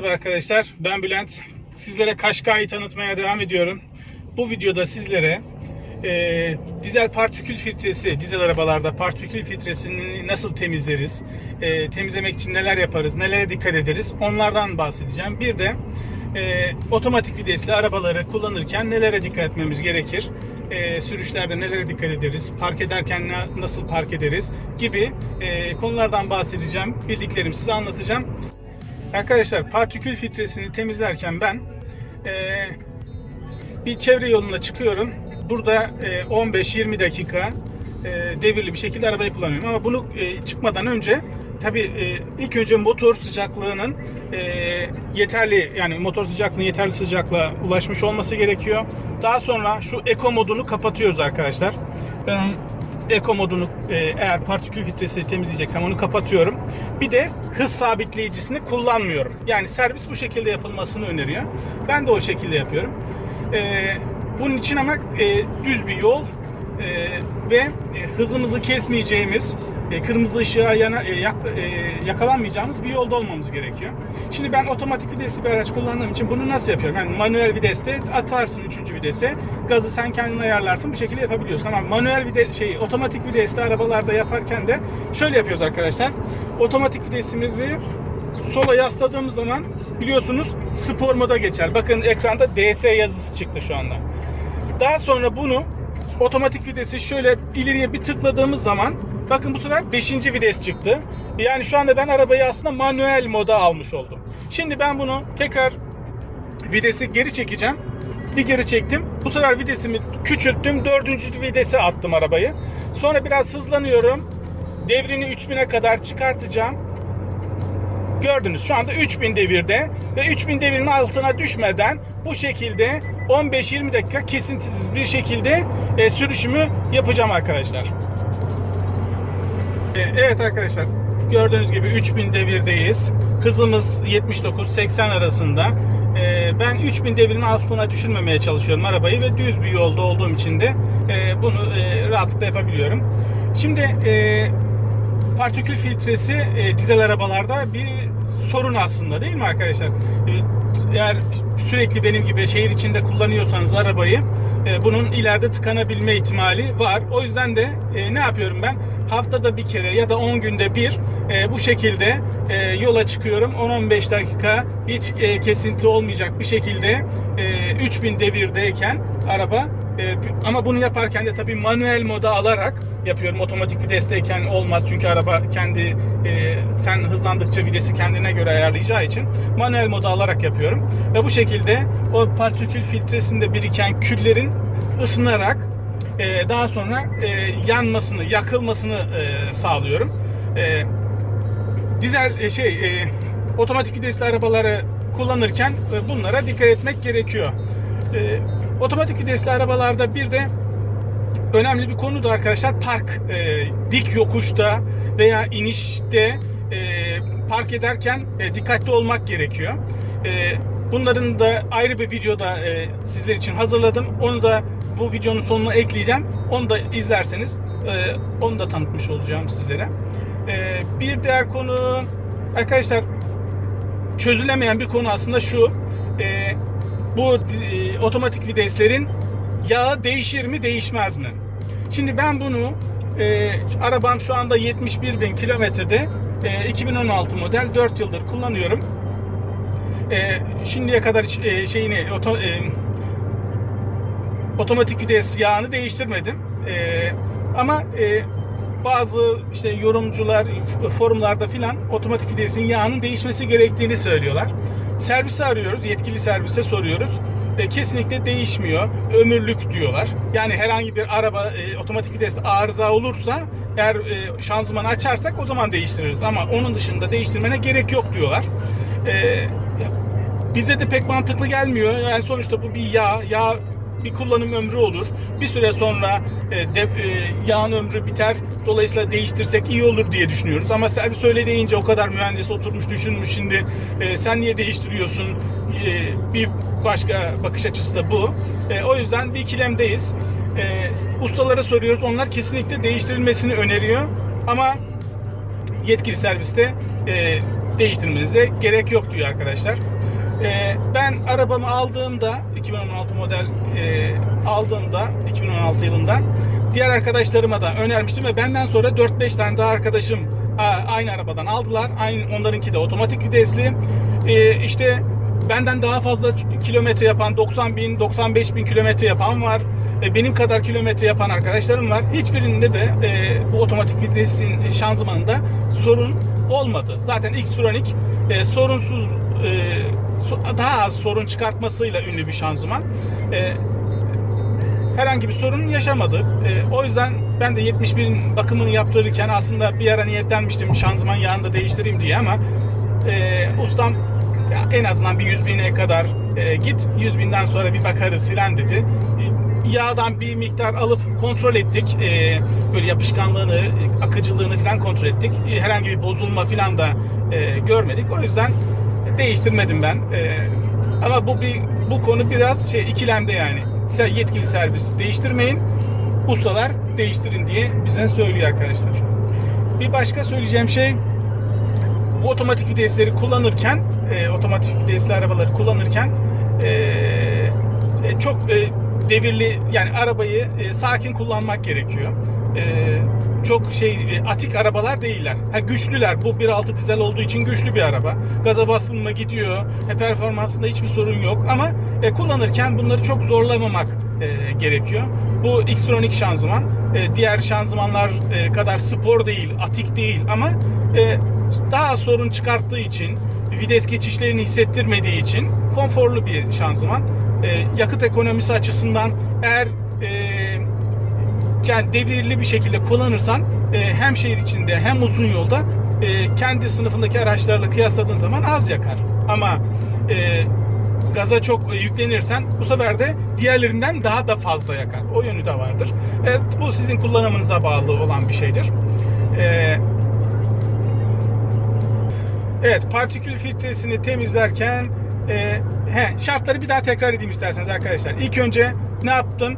Merhaba arkadaşlar, ben Bülent. Sizlere Qashqai'yi tanıtmaya devam ediyorum. Bu videoda sizlere dizel partikül filtresi, dizel arabalarda partikül filtresini nasıl temizleriz, temizlemek için neler yaparız, nelere dikkat ederiz, onlardan bahsedeceğim. Bir de otomatik vitesli arabaları kullanırken nelere dikkat etmemiz gerekir, sürüşlerde nelere dikkat ederiz, park ederken nasıl park ederiz gibi konulardan bahsedeceğim. Bildiklerimi size anlatacağım. Arkadaşlar, partikül filtresini temizlerken ben bir çevre yoluna çıkıyorum. Burada 15-20 dakika devirli bir şekilde arabayı kullanıyorum. Ama bunu çıkmadan önce tabii ilk önce motor sıcaklığının yeterli, yani motor sıcaklığının yeterli sıcaklığa ulaşmış olması gerekiyor. Daha sonra şu Eco modunu kapatıyoruz arkadaşlar. Ben onun Eco modunu eğer partikül filtresi temizleyeceksem onu kapatıyorum. Bir de hız sabitleyicisini kullanmıyorum. Yani servis bu şekilde yapılmasını öneriyor. Ben de o şekilde yapıyorum. Bunun için ama düz bir yol ve hızımızı kesmeyeceğimiz, kırmızı ışığa yakalanmayacağımız bir yolda olmamız gerekiyor. Şimdi ben otomatik vitesli bir araç kullandığım için bunu nasıl yapıyorum? Yani manuel viteste atarsın 3. vitese, gazı sen kendin ayarlarsın, bu şekilde yapabiliyorsun. Ama manuel otomatik vitesli arabalarda yaparken de şöyle yapıyoruz arkadaşlar. Otomatik vitesimizi sola yasladığımız zaman biliyorsunuz spor moda geçer. Bakın ekranda DS yazısı çıktı şu anda. Daha sonra bunu otomatik vitesi şöyle ileriye bir tıkladığımız zaman bakın bu sefer 5. vites çıktı. Yani şu anda ben arabayı aslında manuel moda almış oldum. Şimdi ben bunu tekrar vitesi geri çekeceğim. Bir geri çektim. Bu sefer vitesimi küçülttüm. 4. vitese attım arabayı. Sonra biraz hızlanıyorum. Devrini 3000'e kadar çıkartacağım. Gördünüz, şu anda 3000 devirde ve 3000 devirin altına düşmeden bu şekilde 15-20 dakika kesintisiz bir şekilde sürüşümü yapacağım arkadaşlar. Evet arkadaşlar, gördüğünüz gibi 3000 devirdeyiz. Hızımız 79-80 arasında. Ben 3000 devirin altına düşürmemeye çalışıyorum arabayı ve düz bir yolda olduğum için de bunu rahatlıkla yapabiliyorum. Şimdi partikül filtresi dizel arabalarda bir sorun aslında, değil mi arkadaşlar? Eğer sürekli benim gibi şehir içinde kullanıyorsanız arabayı, bunun ileride tıkanabilme ihtimali var. O yüzden de ne yapıyorum ben? Haftada bir kere ya da 10 günde bir bu şekilde yola çıkıyorum. 10-15 dakika hiç kesinti olmayacak bir şekilde 3000 devirdeyken araba, ama bunu yaparken de tabii manuel moda alarak yapıyorum. Otomatik vitesteyken olmaz çünkü araba kendi sen hızlandıkça vitesi kendine göre ayarlayacağı için manuel moda alarak yapıyorum. Ve bu şekilde o partikül filtresinde biriken küllerin ısınarak daha sonra yanmasını, yakılmasını sağlıyorum. Dizel otomatik vitesli arabaları kullanırken bunlara dikkat etmek gerekiyor. Otomatik vitesli arabalarda bir de önemli bir konu da arkadaşlar park. Dik yokuşta veya inişte park ederken dikkatli olmak gerekiyor. Bunların da ayrı bir videoda sizler için hazırladım. Onu da bu videonun sonuna ekleyeceğim. Onu da izlerseniz onu da tanıtmış olacağım sizlere. Bir diğer konu arkadaşlar, çözülemeyen bir konu aslında şu. Bu otomatik viteslerin yağı değişir mi, değişmez mi? Şimdi ben bunu arabam şu anda 71.000 kilometrede, 2016 model, 4 yıldır kullanıyorum. Şimdiye kadar otomatik vites yağını değiştirmedim. Ama bazı yorumcular forumlarda filan otomatik vitesin yağının değişmesi gerektiğini söylüyorlar. Servisi arıyoruz, yetkili servise soruyoruz. Kesinlikle değişmiyor, ömürlük diyorlar. Yani herhangi bir araba otomatik viteste arıza olursa eğer şanzımanı açarsak o zaman değiştiririz, ama onun dışında değiştirmene gerek yok diyorlar. Bize de pek mantıklı gelmiyor. Yani sonuçta bu bir yağ bir kullanım ömrü olur. Bir süre sonra yağın ömrü biter. Dolayısıyla değiştirsek iyi olur diye düşünüyoruz. Ama servis öyle deyince o kadar mühendis oturmuş düşünmüş, şimdi sen niye değiştiriyorsun? Bir başka bakış açısı da bu. O yüzden bir ikilemdeyiz. Ustalara soruyoruz. Onlar kesinlikle değiştirilmesini öneriyor. Ama yetkili serviste değiştirmenize gerek yok diyor arkadaşlar. Ben arabamı aldığımda 2016 model aldığımda 2016 yılında diğer arkadaşlarıma da önermiştim ve benden sonra 4-5 tane daha arkadaşım aynı arabadan aldılar. Aynı onlarınki de otomatik vitesli. İşte benden daha fazla kilometre yapan 90 bin, 95 bin kilometre yapan var. Benim kadar kilometre yapan arkadaşlarım var. Hiçbirinde de bu otomatik vitesin şanzımanında sorun olmadı. Zaten X-Tronic sorunsuz, daha az sorun çıkartmasıyla ünlü bir şanzıman. Herhangi bir sorun yaşamadı. O yüzden ben de 71'in bakımını yaptırırken aslında bir ara niyetlenmiştim şanzıman yağını da değiştireyim diye ama ustam ya en azından bir 100 bine kadar git, 100 binden sonra bir bakarız filan dedi. Yağdan bir miktar alıp kontrol ettik. Böyle yapışkanlığını, akıcılığını filan kontrol ettik. Herhangi bir bozulma filan da görmedik. O yüzden değiştirmedim ben. Ama bu konu biraz ikilemde yani. Yetkili servis değiştirmeyin, ustalar değiştirin diye bize söylüyor arkadaşlar. Bir başka söyleyeceğim şey, bu otomatik vitesleri kullanırken, otomatik vitesli arabaları kullanırken çok devirli, yani arabayı sakin kullanmak gerekiyor. Çok atik arabalar değiller. Güçlüler. Bu 1.6 dizel olduğu için güçlü bir araba. Gaza bastın mı gidiyor. Performansında hiçbir sorun yok ama kullanırken bunları çok zorlamamak gerekiyor. Bu X-Tronic şanzıman diğer şanzımanlar kadar spor değil, atik değil ama daha sorun çıkarttığı için, vites geçişlerini hissettirmediği için konforlu bir şanzıman. Yakıt ekonomisi açısından eğer devirli bir şekilde kullanırsan hem şehir içinde hem uzun yolda kendi sınıfındaki araçlarla kıyasladığın zaman az yakar. Ama gaza çok yüklenirsen bu sefer de diğerlerinden daha da fazla yakar. O yönü de vardır. Bu sizin kullanımınıza bağlı olan bir şeydir. Evet, partikül filtresini temizlerken şartları bir daha tekrar edeyim isterseniz arkadaşlar. İlk önce ne yaptım?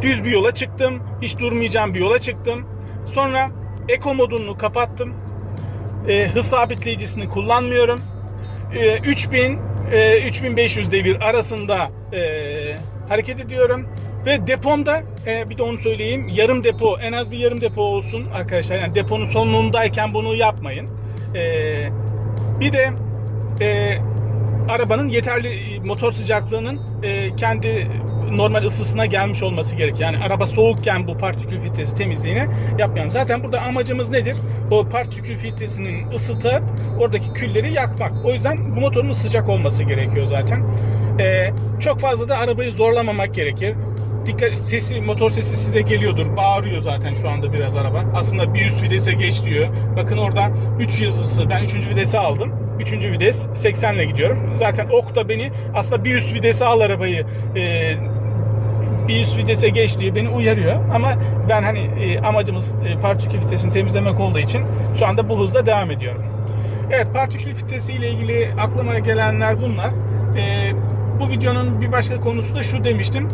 Düz bir yola çıktım. Hiç durmayacağım bir yola çıktım. Sonra Eco modunu kapattım. Hız sabitleyicisini kullanmıyorum. 3000-3500 devir arasında hareket ediyorum. Ve depomda bir de onu söyleyeyim. Yarım depo, en az bir yarım depo olsun arkadaşlar. Yani deponun sonundayken bunu yapmayın. Bir de arabanın yeterli motor sıcaklığının kendi normal ısısına gelmiş olması gerekiyor. Yani araba soğukken bu partikül filtresi temizliğini yapmayalım. Zaten burada amacımız nedir? O partikül filtresinin ısıtıp oradaki külleri yakmak. O yüzden bu motorun sıcak olması gerekiyor zaten. Çok fazla da arabayı zorlamamak gerekir. Dikkat, motor sesi size geliyordur. Bağırıyor zaten şu anda biraz araba. Aslında bir üst vitese geç diyor. Bakın orada 3 yazısı. Ben 3. vitesi aldım. 3. vites 80 ile gidiyorum. Zaten ok da beni aslında bir üst vitese al arabayı. Bir üst vitese geç diye beni uyarıyor. Ama ben amacımız partikül filtresini temizlemek olduğu için şu anda bu hızla devam ediyorum. Evet, partikül filtresi ile ilgili aklıma gelenler bunlar. Bu videonun bir başka konusu da şu demiştim.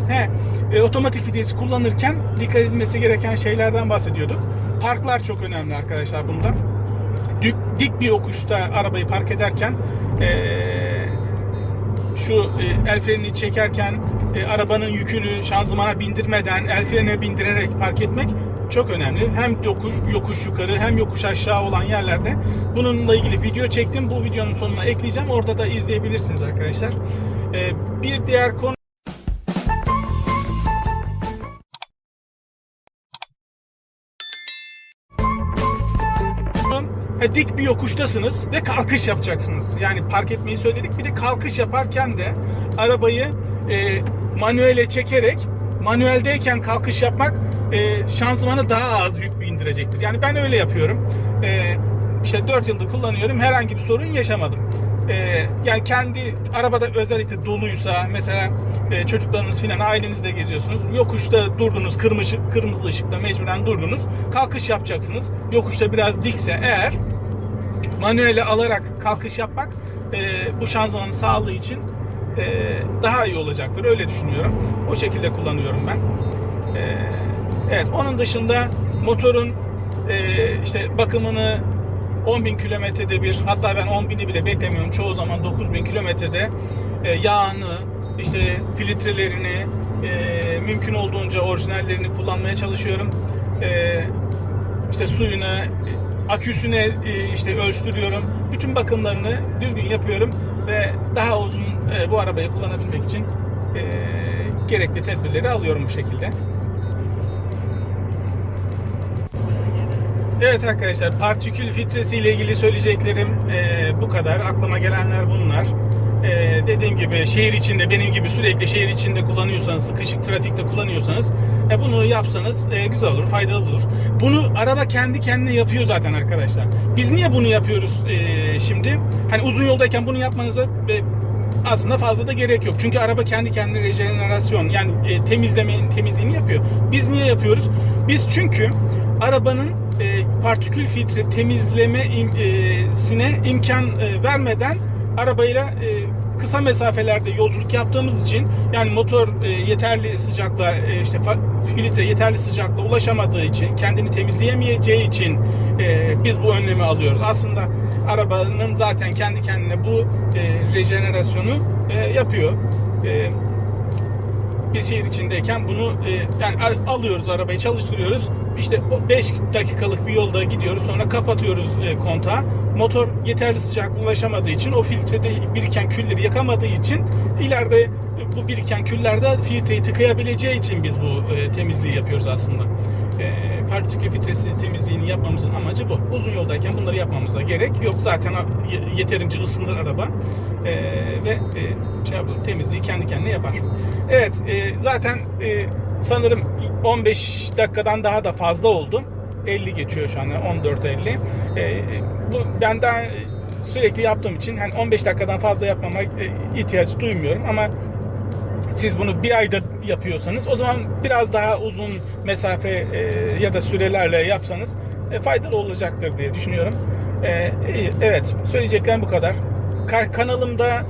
Otomatik vitesi kullanırken dikkat edilmesi gereken şeylerden bahsediyorduk. Parklar çok önemli arkadaşlar bunda. Dik bir yokuşta arabayı park ederken şu el frenini çekerken arabanın yükünü şanzımana bindirmeden el frenine bindirerek park etmek çok önemli. Hem yokuş yukarı hem yokuş aşağı olan yerlerde bununla ilgili video çektim. Bu videonun sonuna ekleyeceğim. Orada da izleyebilirsiniz arkadaşlar. Bir diğer konu dik bir yokuştasınız ve kalkış yapacaksınız. Yani park etmeyi söyledik. Bir de kalkış yaparken de arabayı manuele çekerek, manueldeyken kalkış yapmak şanzımanı daha az yük bindirecektir. Yani ben öyle yapıyorum. İşte 4 yıldır kullanıyorum. Herhangi bir sorun yaşamadım. Yani kendi arabada özellikle doluysa, mesela çocuklarınız filan ailenizle geziyorsunuz. Yokuşta durdunuz, kırmızı ışıkta mecburen durdunuz. Kalkış yapacaksınız. Yokuşta biraz dikse eğer manuele alarak kalkış yapmak bu şanzımanın sağlığı için daha iyi olacaktır. Öyle düşünüyorum. O şekilde kullanıyorum ben. Evet, onun dışında motorun işte bakımını 10.000 kilometrede bir, hatta ben 10.000'i bile beklemiyorum. Çoğu zaman 9.000 kilometrede yağını, işte filtrelerini, mümkün olduğunca orijinallerini kullanmaya çalışıyorum. İşte suyunu, aküsüne işte ölçtürüyorum. Bütün bakımlarını düzgün yapıyorum ve daha uzun bu arabayı kullanabilmek için gerekli tedbirleri alıyorum bu şekilde. Evet arkadaşlar, partikül filtresi ile ilgili söyleyeceklerim bu kadar. Aklıma gelenler bunlar. Dediğim gibi şehir içinde, benim gibi sürekli şehir içinde kullanıyorsanız, sıkışık trafikte kullanıyorsanız bunu yapsanız güzel olur, faydalı olur. Bunu araba kendi kendine yapıyor zaten arkadaşlar. Biz niye bunu yapıyoruz şimdi? Hani uzun yoldayken bunu yapmanıza aslında fazla da gerek yok. Çünkü araba kendi kendine rejenerasyon, yani temizliğini yapıyor. Biz niye yapıyoruz? Biz çünkü arabanın partikül filtre temizlemesine imkan vermeden arabayla kısa mesafelerde yolculuk yaptığımız için, yani motor yeterli sıcaklığa, işte filtre yeterli sıcaklığa ulaşamadığı için, kendini temizleyemeyeceği için biz bu önlemi alıyoruz. Aslında arabanın zaten kendi kendine bu rejenerasyonu yapıyor. Biz şehir içindeyken bunu yani alıyoruz, arabayı çalıştırıyoruz. İşte 5 dakikalık bir yolda gidiyoruz, sonra kapatıyoruz kontağı. Motor yeterli sıcaklığa ulaşamadığı için, o filtrede biriken külleri yakamadığı için, ileride bu biriken küllerde filtreyi tıkayabileceği için biz bu temizliği yapıyoruz aslında. Partikül filtresi temizliğini yapmamızın amacı bu. Uzun yoldayken bunları yapmamıza gerek yok. Zaten yeterince ısınır araba ve temizliği kendi kendine yapar. Evet, zaten sanırım 15 dakikadan daha da fazla oldu. 50 geçiyor şu anda, 14.50. Bu ben daha sürekli yaptığım için hani 15 dakikadan fazla yapmama ihtiyaç duymuyorum, ama siz bunu bir ayda yapıyorsanız o zaman biraz daha uzun mesafe ya da sürelerle yapsanız faydalı olacaktır diye düşünüyorum. Evet, söyleyeceklerim bu kadar. Kanalımda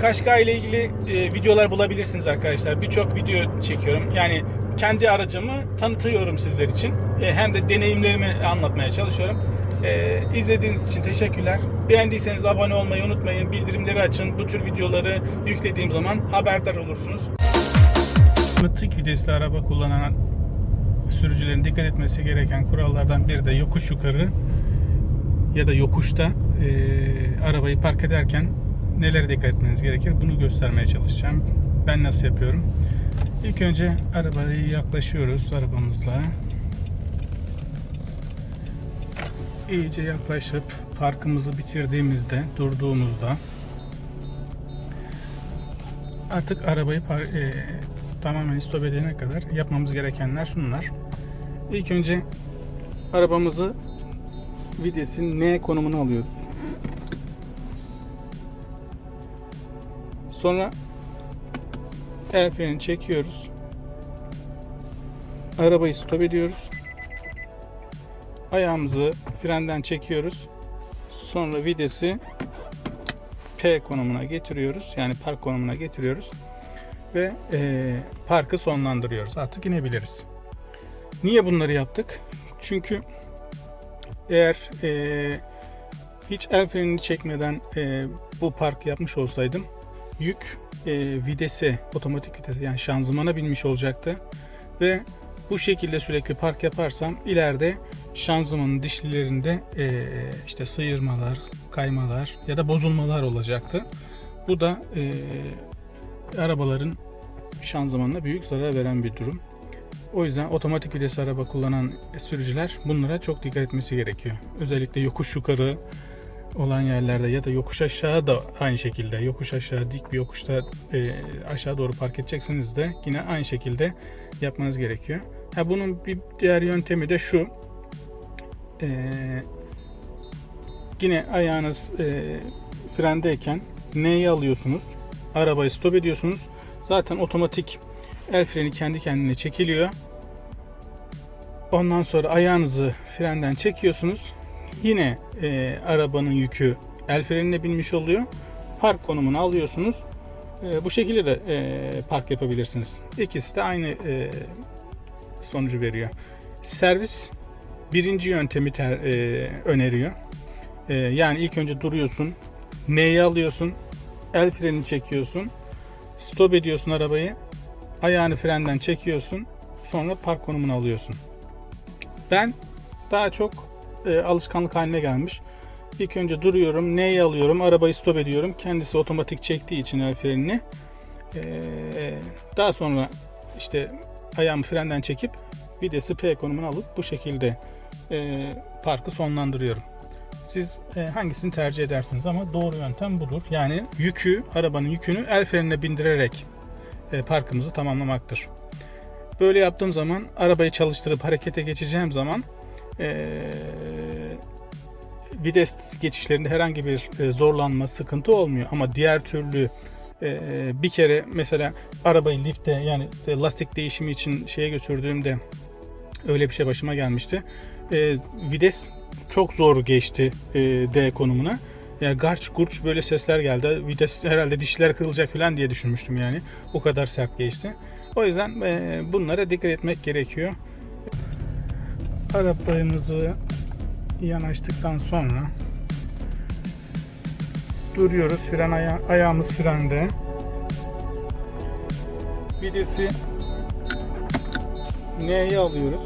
Qashqai ile ilgili videolar bulabilirsiniz arkadaşlar. Birçok video çekiyorum. Yani kendi aracımı tanıtıyorum sizler için. Hem de deneyimlerimi anlatmaya çalışıyorum. İzlediğiniz için teşekkürler. Beğendiyseniz abone olmayı unutmayın. Bildirimleri açın. Bu tür videoları yüklediğim zaman haberdar olursunuz. Tık vitesli araba kullanan sürücülerin dikkat etmesi gereken kurallardan biri de yokuş yukarı ya da yokuşta arabayı park ederken nelere dikkat etmeniz gerekir? Bunu göstermeye çalışacağım. Ben nasıl yapıyorum? İlk önce arabaya yaklaşıyoruz arabamızla. İyice yaklaşıp parkımızı bitirdiğimizde, durduğumuzda artık arabayı tamamen stop edene kadar yapmamız gerekenler şunlar. İlk önce arabamızı videsin N konumuna alıyoruz. Sonra el freni çekiyoruz. Arabayı stop ediyoruz. Ayağımızı frenden çekiyoruz. Sonra vitesi P konumuna getiriyoruz. Yani park konumuna getiriyoruz. Ve parkı sonlandırıyoruz. Artık inebiliriz. Niye bunları yaptık? Çünkü eğer hiç el frenini çekmeden bu park yapmış olsaydım, yük vitese, otomatik vitese, yani şanzımana binmiş olacaktı. Ve bu şekilde sürekli park yaparsam ileride şanzımanın dişlilerinde işte sıyırmalar, kaymalar ya da bozulmalar olacaktı. Bu da arabaların şanzımanına büyük zarar veren bir durum. O yüzden otomatik vites araba kullanan sürücüler bunlara çok dikkat etmesi gerekiyor. Özellikle yokuş yukarı olan yerlerde ya da yokuş aşağı da aynı şekilde, yokuş aşağı dik bir yokuşta aşağı doğru park edeceksiniz de yine aynı şekilde yapmanız gerekiyor. Bunun bir diğer yöntemi de şu. Yine ayağınız frendeyken N'yi alıyorsunuz. Arabayı stop ediyorsunuz. Zaten otomatik el freni kendi kendine çekiliyor. Ondan sonra ayağınızı frenden çekiyorsunuz. Yine arabanın yükü el frenine binmiş oluyor. Park konumunu alıyorsunuz. Bu şekilde de park yapabilirsiniz. İkisi de aynı sonucu veriyor. Servis birinci yöntemi öneriyor. Yani ilk önce duruyorsun, N'yi alıyorsun, el frenini çekiyorsun, stop ediyorsun arabayı, ayağını frenden çekiyorsun, sonra park konumunu alıyorsun. Ben daha çok alışkanlık haline gelmiş. İlk önce duruyorum, N'yi alıyorum, arabayı stop ediyorum. Kendisi otomatik çektiği için el frenini. Daha sonra işte ayağımı frenden çekip vitesi P konumuna alıp bu şekilde parkı sonlandırıyorum. Siz hangisini tercih edersiniz ama doğru yöntem budur. Yani arabanın yükünü el frenine bindirerek parkımızı tamamlamaktır. Böyle yaptığım zaman arabayı çalıştırıp harekete geçeceğim zaman vites geçişlerinde herhangi bir zorlanma, sıkıntı olmuyor. Ama diğer türlü bir kere mesela arabayı lifte, yani lastik değişimi için şeye götürdüğümde öyle bir şey başıma gelmişti. Vites çok zor geçti D konumuna. Yani garç gurç böyle sesler geldi. Vites herhalde dişler kırılacak falan diye düşünmüştüm yani. O kadar sert geçti. O yüzden bunlara dikkat etmek gerekiyor. Arabamızı yanaştıktan sonra duruyoruz. Ayağımız frende. Vitesi N'ye alıyoruz.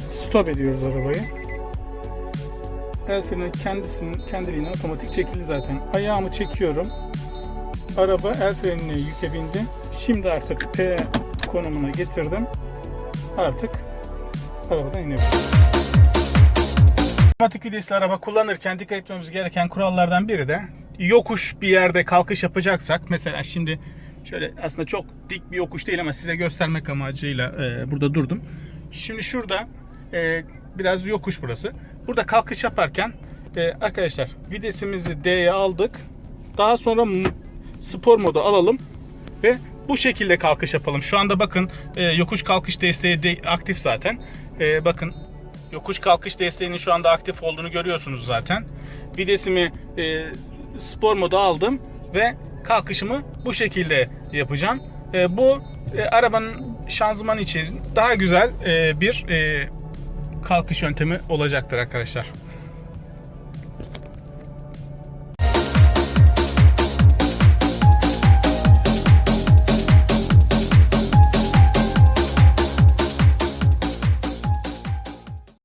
Stop ediyoruz arabayı. El freni kendiliğinden otomatik çekildi zaten. Ayağımı çekiyorum. Araba el frenine yüke bindi. Şimdi artık P konumuna getirdim. Artık arabadan inebilirim. Otomatik vitesli araba kullanırken dikkat etmemiz gereken kurallardan biri de yokuş bir yerde kalkış yapacaksak, mesela şimdi şöyle aslında çok dik bir yokuş değil ama size göstermek amacıyla burada durdum. Şimdi şurada biraz yokuş burası. Burada kalkış yaparken arkadaşlar vitesimizi D'ye aldık. Daha sonra spor modu alalım ve bu şekilde kalkış yapalım. Şu anda bakın yokuş kalkış desteği aktif zaten. Bakın yokuş kalkış desteğinin şu anda aktif olduğunu görüyorsunuz zaten. Vitesimi spor moda aldım ve kalkışımı bu şekilde yapacağım. Bu arabanın şanzımanı için daha güzel bir kalkış yöntemi olacaktır arkadaşlar.